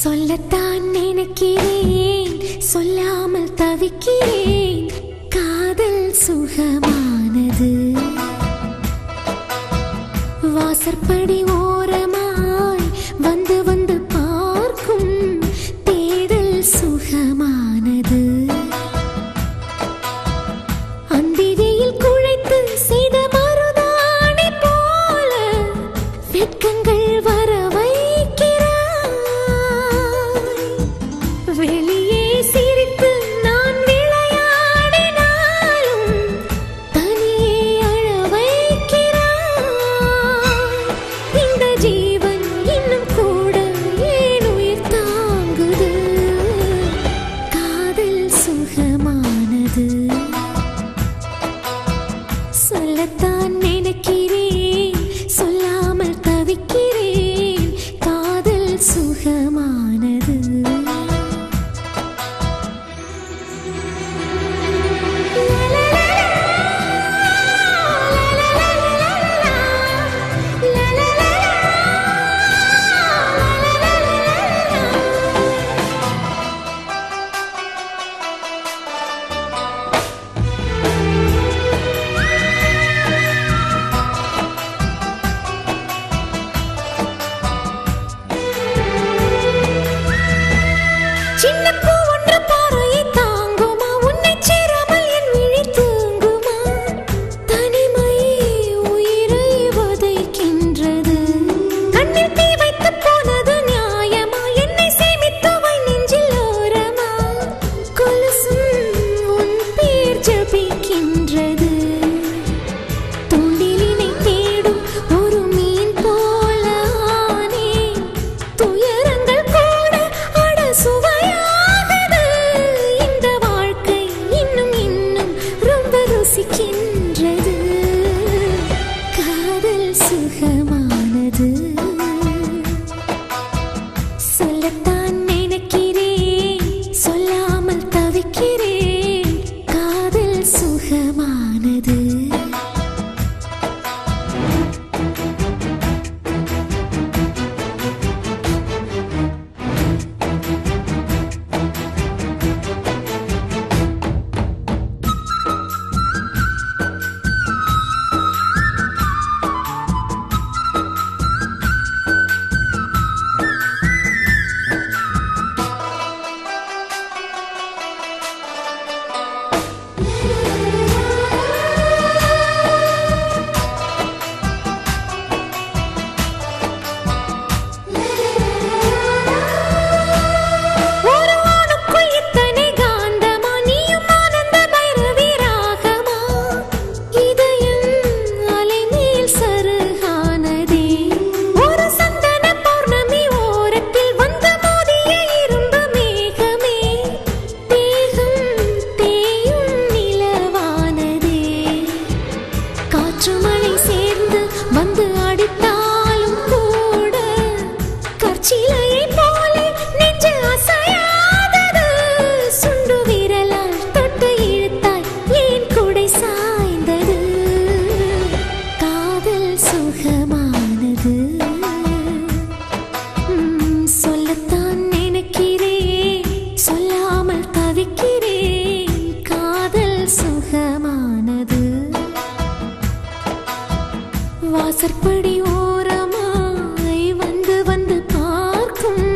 சொல்லத்தான் நினைக்கிறேன், சொல்லாமல் தவிக்கிறேன். காதல் சுகமானது. வாசற்படி ஓரமாய் வந்து வந்து பார்க்கும் தேடல் சுகமானது. அந்திரையில் குழைத்து செய்த மருதாணி போல வெட்கங்கள் வர வைக்கிறாய். வெளியே சிரித்து நான் விளையாடினாலும் தனியே அழ வைக்கிறாய். இந்த ஜீவன் இன்னும் கூட ஏன் உயிர் தாங்குது? காதல் சுகமானது. சொல்லத்தான் நினைக்கிறேன், சொல்லாமல் தவிக்கிறேன். காதல் சுகமானது. சின்ன பூ ஒன்று பார்வையை தாங்குமா? உன்னை சேராமல் என் விழி தூங்குமா? தனிமையே உயிரை வதைக்கின்றது. கண்ணில் தீ வைத்து போனது நியாயமா? என்னை சேமித்து வை நெஞ்சில் ஓரமா? கொலுசும் உன் பேர் ஜபிக்கின்றது. தூண்டிலினை தேடும் ஒரு மீன் போல ஆனேன். துயரங்கள் கூட அட சுவையானது. இந்த வாழ்க்கை இன்னும் இன்னும் ரொம்ப ருசிக்கின்றது. காதல் சுகமானது. சொல்லத்தான் நினைக்கிறேன், சொல்லாமல் தவிக்கிறேன். காதல் சுகமானது. ஒரு ஆணுக்குள் இத்தனை காந்தமா? நீயும் ஆனந்த பைரவி ராகமா? இதயம் அலைமேல் சருகானதே. ஒரு சந்தன பௌர்ணமி ஓரத்தில் வந்து மோதிய இரும்பு மேகமே. தேகம் தேயும் நிலவானதே. காற்று மழை சேர்ந்து வந்து அடித்தாலும் கூட கற்சிலையை போல நெஞ்சு அசையாதது. சுண்டு விரலால் தொட்டு இழுத்தாய் ஏன் குடை சாய்ந்தது? காதல் சுகமானது. சொல்லத்தான் நினைக்கிறேன், சொல்லாமல் தவிக்கிறேன். காதல் சுகமானது. வாசற்படி ஓரமாய் வந்து வந்து பார்க்கும்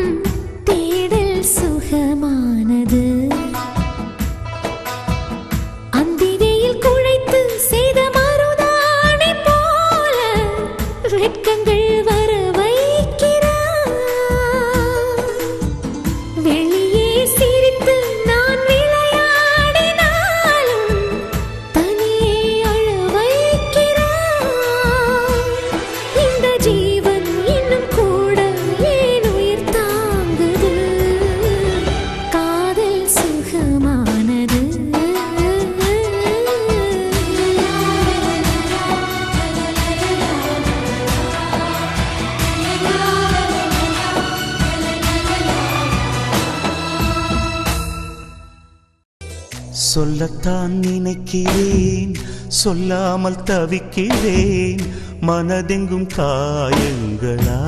தேடல் சுகமானது. அந்திரையில் குழைத்து செய்த மருதாணி போல வெட்கங்கள் வர வைக்கிறாய். வெளியே சிரித்து நான் விளையாடினாலும் தனியே அழ வைக்கிறாய். இந்த ஜீவன் இன்னும் கூட ஏன் உயிர் தாங்குது? காதல் சுகமானது. சொல்லத்தான் நினைக்கிறேன், சொல்லாமல் தவிக்கிறேன். மனதெங்கும் காயங்களா?